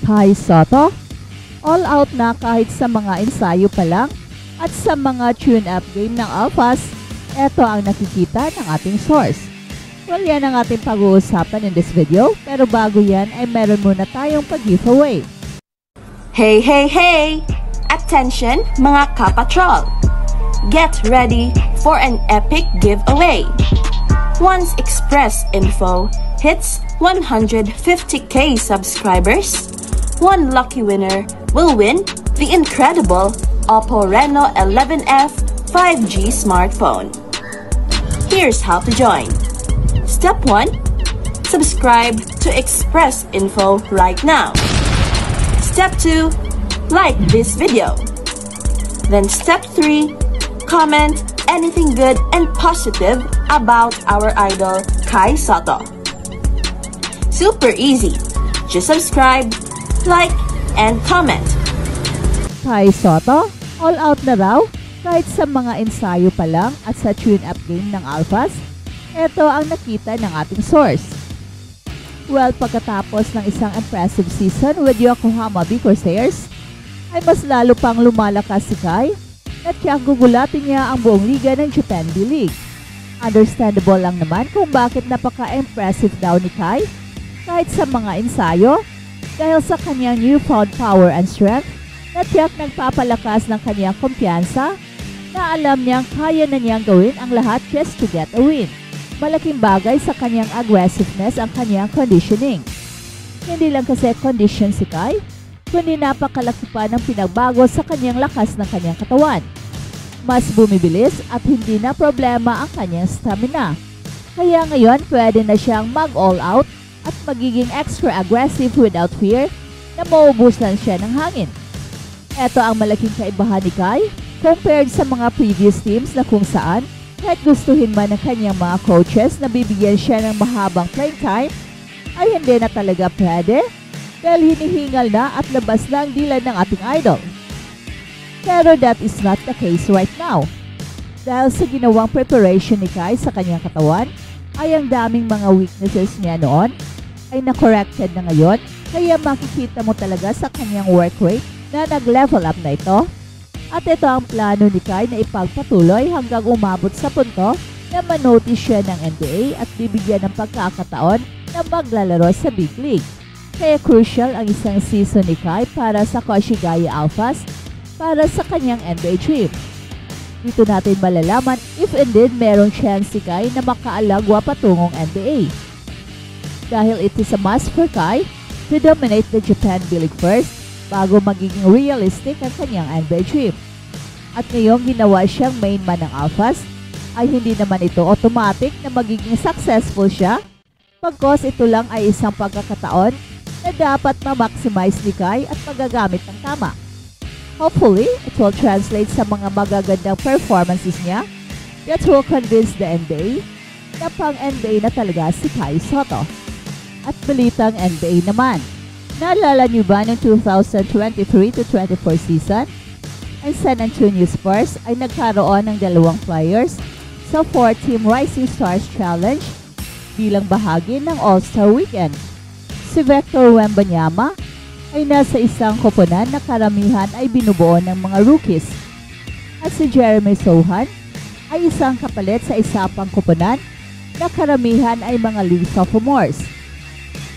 Kai Sotto, all out na kahit sa mga ensayo pa lang at sa mga tune-up game ng Alphas, ito ang nakikita ng ating source. Well, yan ang ating pag-uusapan in this video, pero bago yan ay meron muna tayong pag-giveaway. Hey, hey, hey! Attention mga kapatrol! Get ready for an epic giveaway! Once Express Info hits 150k subscribers, one lucky winner will win the incredible Oppo Reno 11F 5G smartphone. Here's how to join. Step 1. Subscribe to Express Info right now. Step 2. Like this video. Then step 3. Comment anything good and positive about our idol Kai Sotto. Super easy. Just subscribe, like, and comment. Kai Sotto, all out na raw kahit sa mga ensayo pa lang at sa tune-up game ng Alphas. Ito ang nakita ng ating source. Well, pagkatapos ng isang impressive season with Yokohama B Corsairs, ay mas lalo pang lumalakas si Kai at kaya gugulatin niya ang buong liga ng Japan B-League. Understandable lang naman kung bakit napaka-impressive daw ni Kai kahit sa mga ensayo dahil sa kanyang newfound power and strength na tiyak nagpapalakas ng kanyang kumpiyansa na alam niyang kaya na niyang gawin ang lahat just to get a win. Malaking bagay sa kanyang aggressiveness ang kanyang conditioning. Hindi lang kasi condition si Kai, kundi napakalaki pa ng pinagbago sa kanyang lakas ng kanyang katawan. Mas bumibilis at hindi na problema ang kanyang stamina. Kaya ngayon pwede na siyang mag-all out at magiging extra aggressive without fear na maubusan siya ng hangin. Ito ang malaking kaibahan ni Kai compared sa mga previous teams na kung saan kahit gustuhin man ng kanyang mga coaches na bibigyan siya ng mahabang playing time ay hindi na talaga pwede dahil hinihingal na at labas na ang dila ng ating idol. Pero that is not the case right now. Dahil sa ginawang preparation ni Kai sa kanyang katawan ay ang daming mga weaknesses niya noon ay na-corrected na ngayon kaya makikita mo talaga sa kanyang work rate na nag-level up na ito. At ito ang plano ni Kai na ipagpatuloy hanggang umabot sa punto na manotice siya ng NBA at bibigyan ng pagkakataon na maglalaro sa Big League. Kaya crucial ang isang season ni Kai para sa Koshigaya Alphas para sa kanyang NBA dream. Dito natin malalaman if indeed merong chance si Kai na makaalagwa patungong NBA. Dahil it is a must for Kai to dominate the Japan B-League first bago magiging realistic ang kanyang NBA dream. At ngayong ginawa siyang main man ng Alphas, ay hindi naman ito automatic na magiging successful siya pagkos ito lang ay isang pagkakataon na dapat ma-maximize ni Kai at magagamit ng tama. Hopefully, it will translate sa mga magagandang performances niya that will convince the NBA na pang NBA na talaga si Kai Sotto. At balitang NBA naman. Naalala niyo ba noong 2023-24 season? Ang San Antonio Spurs ay nagkaroon ng dalawang players sa 4-team Rising Stars Challenge bilang bahagi ng All-Star Weekend. Si Victor Wembanyama ay nasa isang koponan na karamihan ay binubuo ng mga rookies. At si Jeremy Sohan ay isang kapalit sa isa pang koponan na karamihan ay mga league sophomores.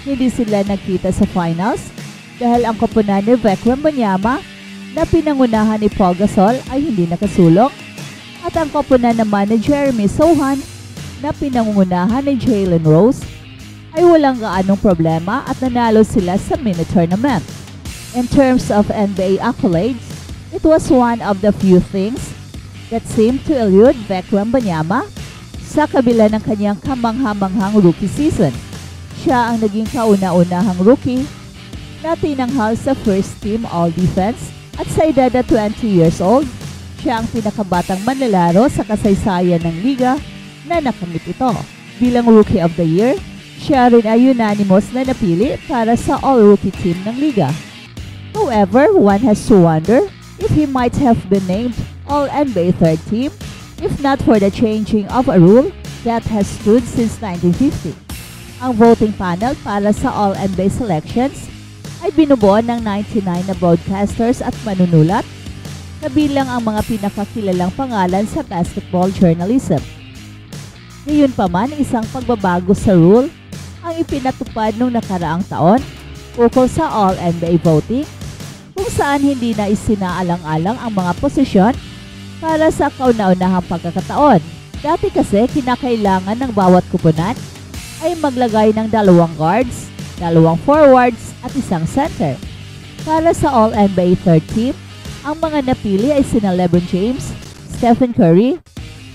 Hindi sila nagkita sa finals dahil ang koponan ni Vic Wembanyama na pinangunahan ni Paul Gasol ay hindi nakasulong at ang koponan naman ni Jeremy Sohan na pinangunahan ni Jalen Rose ay walang gaanong problema at nanalo sila sa mini tournament. In terms of NBA accolades, it was one of the few things that seemed to elude Vic Wembanyama sa kabila ng kanyang kamangha-manghang rookie season. Siya ang naging kauna-unahang rookie na tinanghal sa first team all-defense at sa edad na 20 years old, siya ang pinakabatang manlalaro sa kasaysayan ng liga na nakamit ito. Bilang Rookie of the Year, siya rin ay unanimous na napili para sa all-rookie team ng liga. However, one has to wonder if he might have been named All-NBA third team if not for the changing of a rule that has stood since 1950. Ang voting panel para sa All-NBA selections ay binubuo ng 99 na broadcasters at manunulat, kabilang ang mga pinakakilalang pangalan sa basketball journalism. Gayunpaman, isang pagbabago sa rule ang ipinatupad noong nakaraang taon ukol sa All-NBA voting, kung saan hindi na isinaalang-alang ang mga posisyon para sa kauna-unahang pagkakataon. Dati kasi kinakailangan ng bawat kupunan ay maglagay ng 2 guards, 2 forwards at 1 center. Para sa All-NBA third team, ang mga napili ay sina LeBron James, Stephen Curry,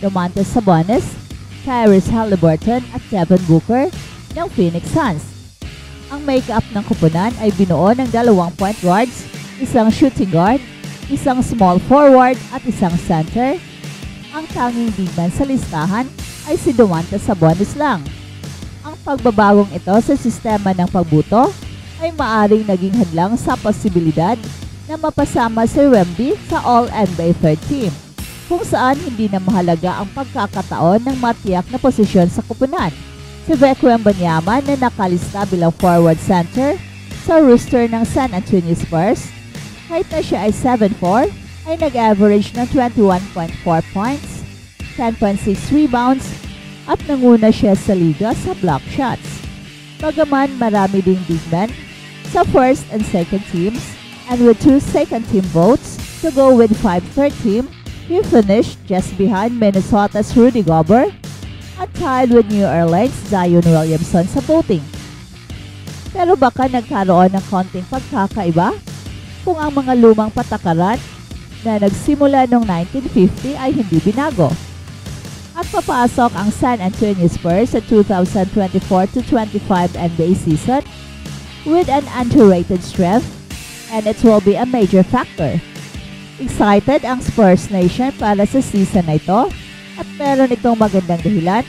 Domantas Sabonis, Tyrese Haliburton at Devin Booker ng Phoenix Suns. Ang make-up ng kupunan ay binuo ng 2 point guards, 1 shooting guard, 1 small forward at 1 center. Ang tanging big man sa listahan ay si Domantas Sabonis lang. Ang pagbabagong ito sa sistema ng pagbuto ay maaring naging hadlang sa posibilidad na mapasama si Wemby sa All-NBA third team, kung saan hindi na mahalaga ang pagkakataon ng matiyak na posisyon sa kupunan. Si Victor Wembanyama na nakalista bilang forward center sa roster ng San Antonio Spurs, kahit na siya ay 7'4", ay nag-average ng 21.4 points, 10.6 rebounds, at nanguna siya sa liga sa block shots. Bagaman marami ding big men sa first and second teams, and with 2 second team votes to go with 5 third team, he finished just behind Minnesota's Rudy Gobert at tied with New Orleans' Zion Williamson sa voting. Pero baka nagkaroon ng konting pagkakaiba kung ang mga lumang patakaran na nagsimula noong 1950 ay hindi binago. At papasok ang San Antonio Spurs sa 2024-25 NBA season with an underrated strength, and it will be a major factor. Excited ang Spurs Nation para sa season na ito at meron itong magandang dahilan.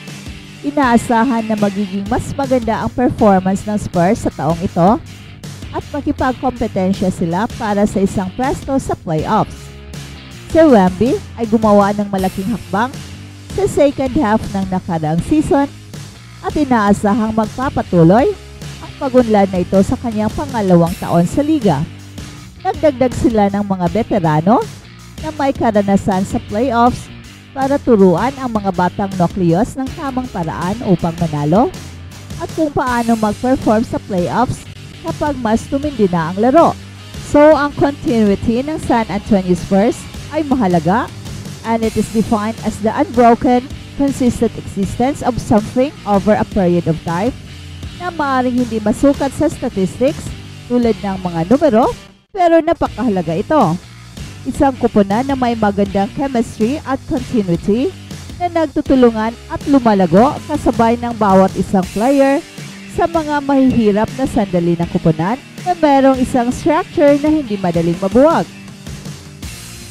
Inaasahan na magiging mas maganda ang performance ng Spurs sa taong ito at makipagkompetensya sila para sa isang pwesto sa playoffs. Si Wemby ay gumawa ng malaking hakbang sa second half ng nakaraang season at inaasahang magpapatuloy ang pagunlad na ito sa kanyang pangalawang taon sa liga. Nagdagdag sila ng mga veterano na may karanasan sa playoffs para turuan ang mga batang nukleus ng tamang paraan upang manalo at kung paano mag-perform sa playoffs kapag mas tumindi na ang laro. So, ang continuity ng San Antonio Spurs ay mahalaga, and it is defined as the unbroken, consistent existence of something over a period of time na maaaring hindi masukat sa statistics tulad ng mga numero, pero napakahalaga ito. Isang kupunan na may magandang chemistry at continuity na nagtutulungan at lumalago kasabay ng bawat isang player sa mga mahihirap na sandali ng kupunan na merong isang structure na hindi madaling mabuwag.